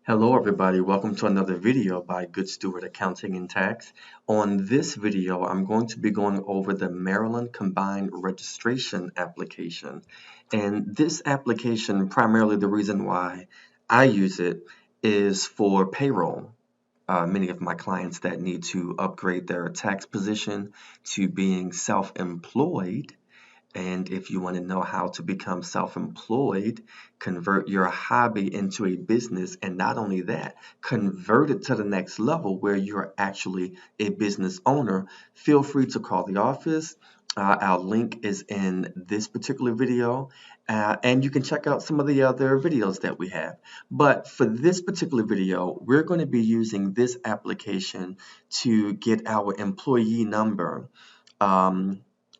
Hello everybody, welcome to another video by Good Steward Accounting and Tax. On this video, I'm going to be going over the Maryland Combined Registration application. And this application, primarily the reason why I use it is for payroll. Many of my clients that need to upgrade their tax position to being self-employed. And if you want to know how to become self-employed, convert your hobby into a business, and not only that, convert it to the next level where you're actually a business owner, feel free to call the office. Our link is in this particular video, and you can check out some of the other videos that we have. But for this particular video, we're going to be using this application to get our employee number.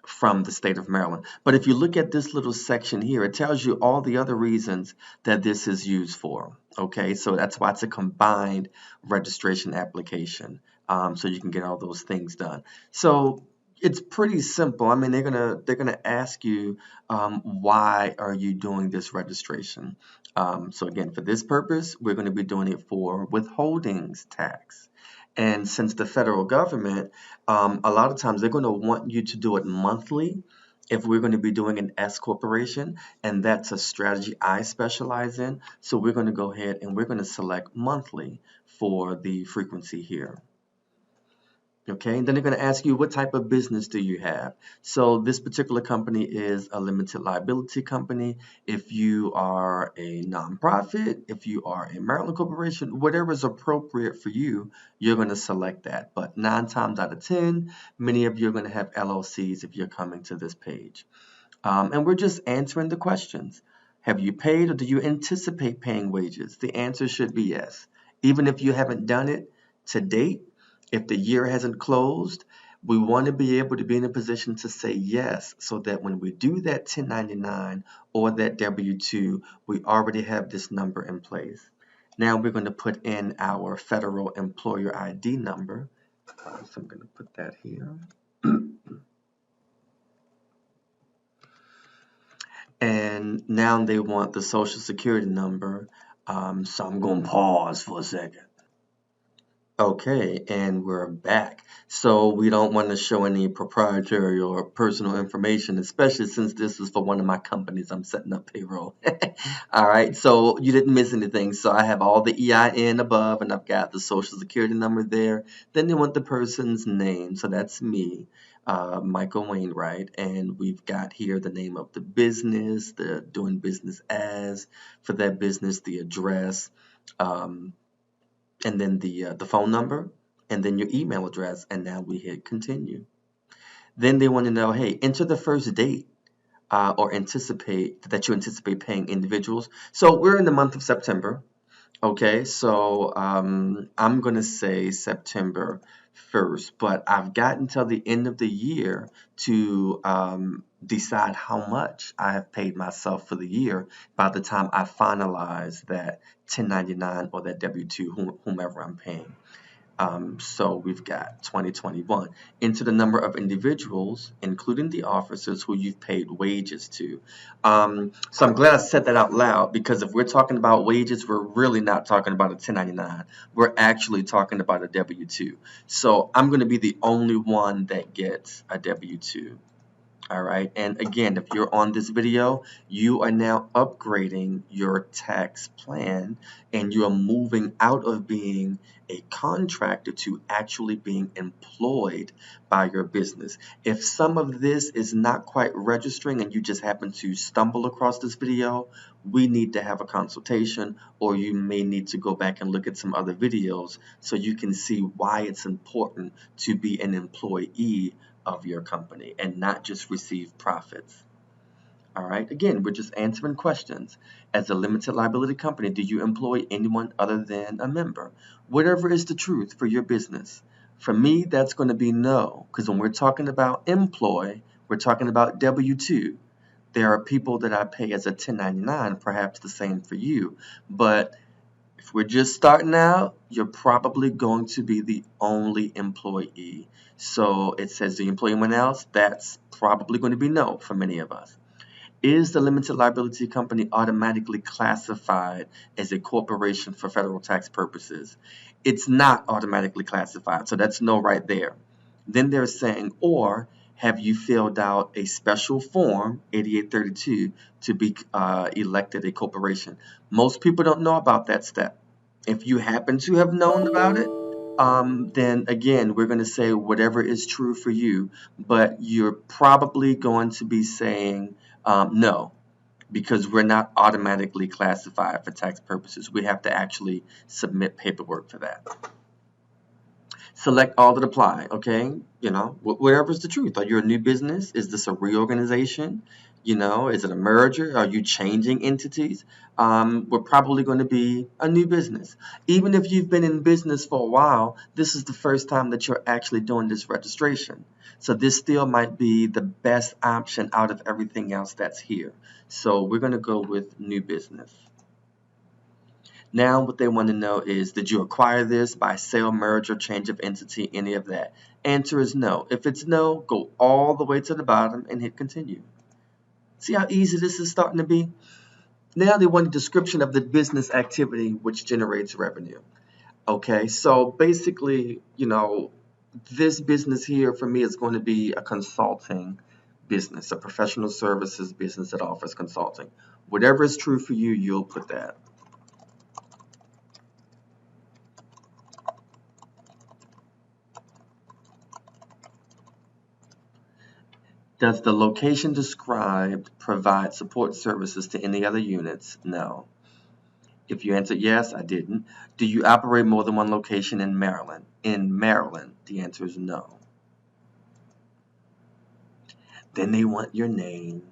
From the state of Maryland. But if you look at this little section here, it tells you all the other reasons that this is used for. Okay, so that's why it's a combined registration application. So you can get all those things done. So it's pretty simple. I mean, they're gonna ask you why are you doing this registration. So again, for this purpose, we're going to be doing it for withholdings tax. And since the federal government, a lot of times they're going to want you to do it monthly if we're going to be doing an S corporation, and that's a strategy I specialize in. So we're going to go ahead and we're going to select monthly for the frequency here. Okay, and then they're going to ask you what type of business do you have. So this particular company is a limited liability company. If you are a nonprofit, if you are a Maryland corporation, whatever is appropriate for you, you're going to select that. But 9 times out of 10, many of you are going to have LLCs if you're coming to this page. And we're just answering the questions. Have you paid or do you anticipate paying wages? The answer should be yes. Even if you haven't done it to date, if the year hasn't closed, we want to be able to be in a position to say yes so that when we do that 1099 or that W-2, we already have this number in place. Now we're going to put in our federal employer ID number. So I'm going to put that here. And now they want the social security number. So I'm going to pause for a second. Okay, and we're back. So we don't want to show any proprietary or personal information, especially since this is for one of my companies. I'm setting up payroll. All right, so you didn't miss anything. So I have all the EIN above, and I've got the social security number there. Then they want the person's name. So that's me, Michael Wainwright. And we've got here the name of the business, the doing business as for that business, the address. And then the phone number, and then your email address, and now we hit continue. Then they want to know, hey, enter the first date or anticipate that you anticipate paying individuals. So we're in the month of September. Okay, so I'm going to say September 1st, but I've got until the end of the year to decide how much I have paid myself for the year by the time I finalize that 1099 or that W-2, whomever I'm paying. So we've got 2021 into the number of individuals, including the officers who you've paid wages to. So I'm glad I said that out loud, because if we're talking about wages, we're really not talking about a 1099. We're actually talking about a W-2. So I'm going to be the only one that gets a W-2. All right, and again, if you're on this video, you are now upgrading your tax plan, and you are moving out of being a contractor to actually being employed by your business. If some of this is not quite registering and you just happen to stumble across this video, we need to have a consultation, or you may need to go back and look at some other videos so you can see why it's important to be an employee of your company and not just receive profits. All right, again, we're just answering questions. As a limited liability company, do you employ anyone other than a member? Whatever is the truth for your business. For me, that's going to be no, because when we're talking about employ, we're talking about W-2. There are people that I pay as a 1099, perhaps the same for you, but if we're just starting out, you're probably going to be the only employee. So it says, do you employ anyone else? That's probably going to be no for many of us. Is the limited liability company automatically classified as a corporation for federal tax purposes? It's not automatically classified, so that's no right there. Then they're saying, or have you filled out a special form, 8832, to be elected a corporation? Most people don't know about that step. If you happen to have known about it, then again, we're going to say whatever is true for you, but you're probably going to be saying no, because we're not automatically classified for tax purposes. We have to actually submit paperwork for that. Select all that apply, okay? Whatever's the truth. Are you a new business? Is this a reorganization? Is it a merger? Are you changing entities? We're probably going to be a new business. Even if you've been in business for a while, this is the first time that you're actually doing this registration. So this still might be the best option out of everything else that's here. So we're going to go with new business. Now what they want to know is, did you acquire this by sale, merger, change of entity, any of that? Answer is no. If it's no, go all the way to the bottom and hit continue. See how easy this is starting to be? Now they want a description of the business activity which generates revenue. Okay, so basically, this business here for me is going to be a consulting business, a professional services business that offers consulting. Whatever is true for you, you'll put that. Does the location described provide support services to any other units? No. If you answered yes, I didn't. Do you operate more than one location in Maryland? In Maryland, the answer is no. Then they want your name,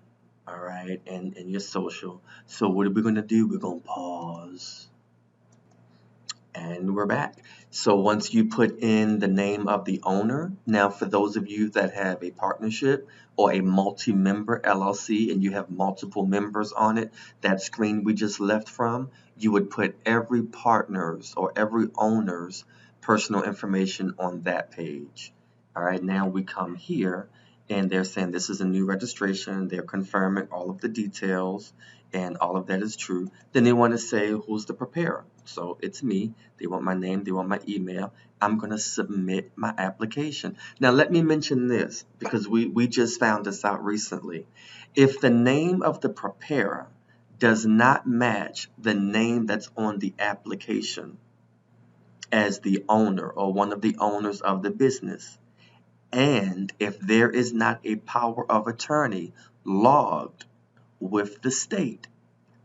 all right, and your social. So what are we going to do? We're going to pause. And we're back. So once you put in the name of the owner, now for those of you that have a partnership or a multi-member LLC and you have multiple members on it, that screen we just left from, you would put every partner's or every owner's personal information on that page. All right, now we come here and they're saying this is a new registration. They're confirming all of the details and all of that is true. Then they want to say who's the preparer. So it's me. They want my name. They want my email. I'm going to submit my application. Now let me mention this because we just found this out recently. If the name of the preparer does not match the name that's on the application as the owner or one of the owners of the business, and if there is not a power of attorney logged with the state,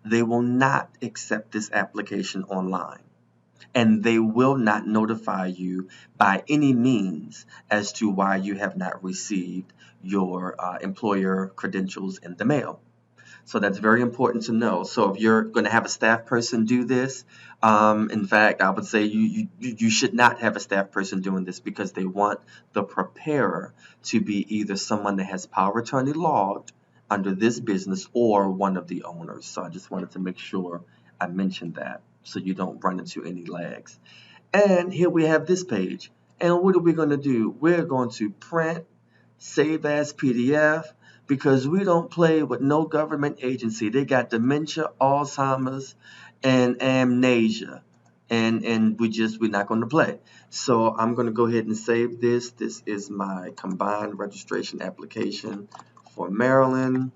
they will not accept this application online. And they will not notify you by any means as to why you have not received your employer credentials in the mail. So that's very important to know. So if you're going to have a staff person do this, in fact, I would say you should not have a staff person doing this because they want the preparer to be either someone that has power of attorney logged under this business or one of the owners. So I just wanted to make sure I mentioned that so you don't run into any lags. And here we have this page. And what are we going to do? We're going to print, save as PDF, because we don't play with no government agency. They got dementia, Alzheimer's, and amnesia. And we're not going to play. So I'm going to go ahead and save this. This is my combined registration application for Maryland,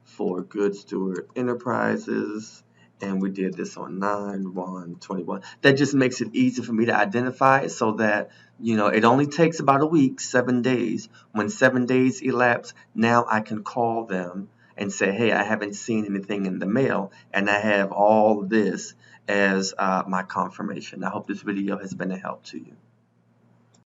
for Good Stewart Enterprises, and we did this on 9/1/21. That just makes it easy for me to identify it so that, it only takes about a week, 7 days. When 7 days elapse, now I can call them and say, hey, I haven't seen anything in the mail, and I have all this as my confirmation. I hope this video has been a help to you.